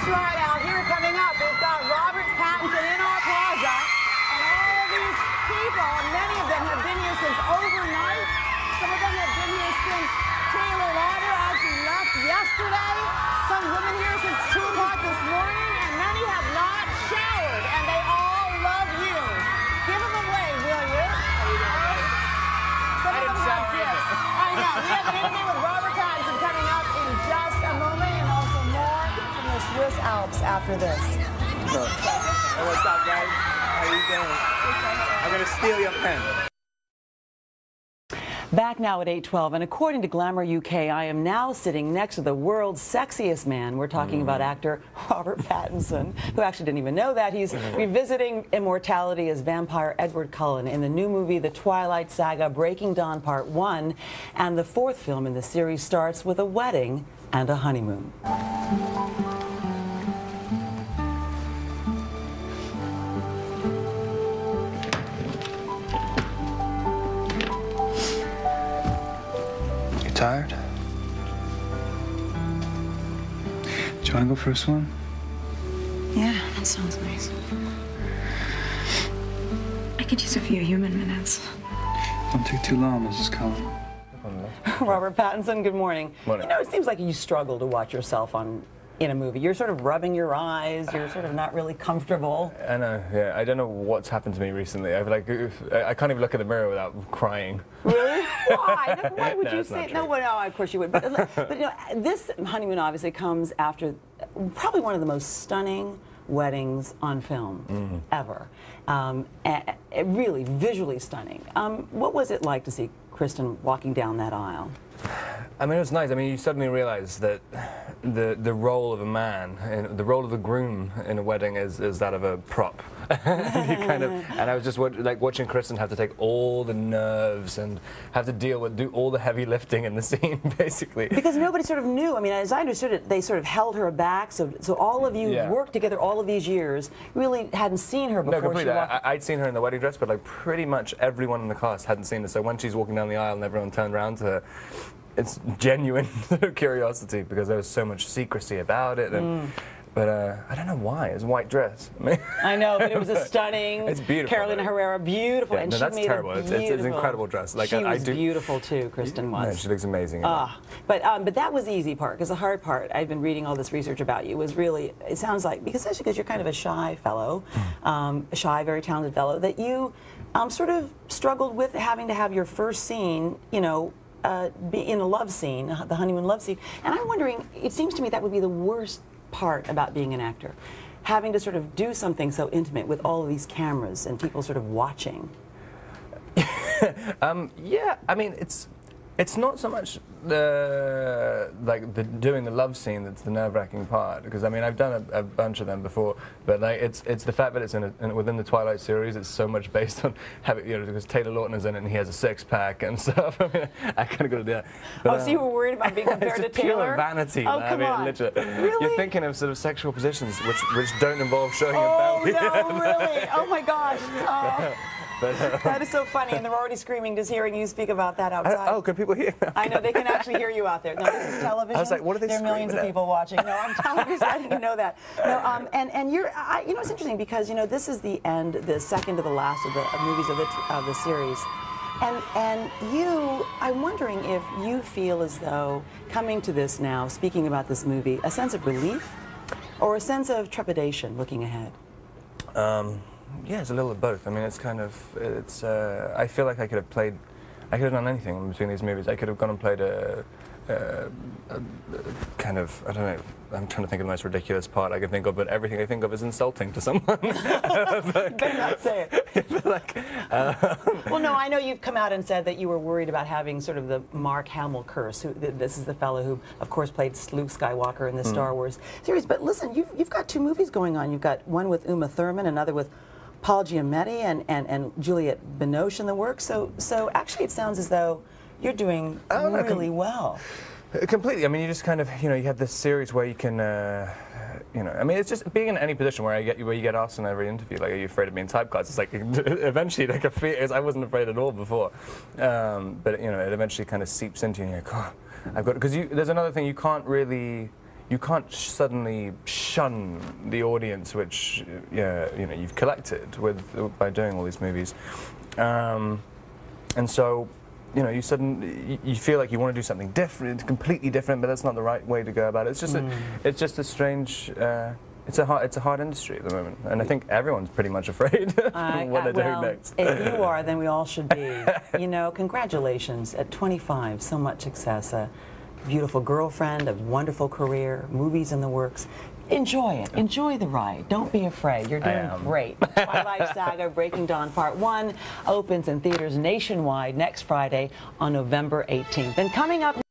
That's right, Al. Here coming up, we've got Robert Pattinson in our plaza. And all of these people, many of them have been here since overnight. Some of them have been here since Taylor Lautner actually left yesterday. Some women here since 2 o'clock this morning. And many have not showered. And they all love you. Give them a wave, will you? Some of them have gifts. I know. We have an interview with Robert Pattinson coming up in just a moment. And also more from the Swiss Alps after this. Hey, what's up, guys? How you doing? I'm gonna steal your pen. Back now at 8:12, and according to Glamour UK, I am now sitting next to the world's sexiest man. We're talking about actor Robert Pattinson, who actually didn't even know that. He's revisiting immortality as vampire Edward Cullen in the new movie The Twilight Saga Breaking Dawn Part 1, and the 4th film in the series starts with a wedding and a honeymoon. Tired? Do you want to go for a swim? Yeah, that sounds nice. I could use a few human minutes. Don't take too long, Mrs. Cullen. Robert Pattinson, good morning. Morning. You know, it seems like you struggle to watch yourself in a movie. You're sort of rubbing your eyes. You're sort of not really comfortable. I know, yeah. I don't know what's happened to me recently. I can't even look in the mirror without crying. Really? Why? No, why would No, you it's say? not No, true. well, no, of course you would. But you know, this honeymoon obviously comes after probably one of the most stunning weddings on film ever. Really visually stunning. What was it like to see Kristen walking down that aisle? I mean, it was nice. I mean, you suddenly realize that the role of a man, the role of the groom in a wedding is that of a prop. And I was just like watching Kristen have to take all the nerves and have to do all the heavy lifting in the scene, basically. Because nobody sort of knew. I mean, as I understood it, they sort of held her back. So all of you worked together all of these years, really hadn't seen her before. No, completely. She walked. I'd seen her in the wedding dress, but like pretty much everyone in the cast hadn't seen her. So when she's walking down the aisle and everyone turned around to her, it's genuine curiosity because there was so much secrecy about it. But I don't know why. It's a white dress. I know, but it was a stunning. It's beautiful. Carolina Herrera, beautiful. Yeah, and no, she that's made terrible. A It's an incredible dress. Like, she I was do, beautiful too. Kristen was. No, she looks amazing. In that. But that was the easy part, because the hard part, I've been reading all this research about you, was really, it sounds like, especially because you're kind of a shy fellow, a shy, very talented fellow, that you sort of struggled with having to have your first scene, you know, be in a love scene, the honeymoon love scene. And I'm wondering, it seems to me that would be the worst part about being an actor, having to sort of do something so intimate with all of these cameras and people sort of watching. Yeah, I mean, it's not so much doing the love scene that's the nerve-wracking part, because I mean I've done a bunch of them before, but like it's the fact that it's within the Twilight series. It's so much based on having, you know, because Taylor Lautner's in it and he has a six-pack and stuff. I mean, I kind of got to do that. But, so you were worried about being compared to it's Taylor? Pure vanity. Oh, man. come I mean, on. literally, Really? you're thinking of sort of sexual positions which don't involve showing your Oh, belly. no, really? Oh, my gosh. Oh. But, That is so funny, and they're already screaming just hearing you speak about that outside. oh, can people hear? I know, they can actually hear you out there. No, this is television. I was like, what are they There are millions of screaming at? people watching. No, I'm telling you, I didn't know that. No, and you're, you know, it's interesting because, you know, this is the end, the second to the last of the movies of the series. And you, I'm wondering if you feel as though, coming to this now, speaking about this movie, a sense of relief or a sense of trepidation looking ahead? Yeah, it's a little of both. I mean, it's kind of, I feel like I could have done anything in between these movies. I could have gone and played a kind of, I don't know, I'm trying to think of the most ridiculous part I can think of, but everything I think of is insulting to someone. Better not say it. But like, Well, no, I know you've come out and said that you were worried about having sort of the Mark Hamill curse. This is the fellow who, of course, played Luke Skywalker in the Star Wars series. But listen, you've got 2 movies going on. You've got one with Uma Thurman, another with Paul Giamatti and Juliette Binoche in the works. So actually, it sounds as though you're doing really well. Completely. I mean, you just kind of, you know, you have this series where you can, you know, I mean, it's just being in any position where you get asked in every interview, like, are you afraid of being typecast? It's like, eventually, like, I wasn't afraid at all before. But, you know, it eventually kind of seeps into you and you're like, oh, I've got, because there's another thing, you can't really, you can't suddenly shun the audience which you've collected by doing all these movies, and so you feel like you want to do something different, completely different, but that's not the right way to go about it. It's just a strange. It's a hard industry at the moment, and I think everyone's pretty much afraid of what they're doing next. If you are, then we all should be. Congratulations at 25, so much success, a beautiful girlfriend, a wonderful career, movies in the works. Enjoy it. Enjoy the ride. Don't be afraid. You're doing great. Twilight Saga: Breaking Dawn Part 1 opens in theaters nationwide next Friday on November 18th. And coming up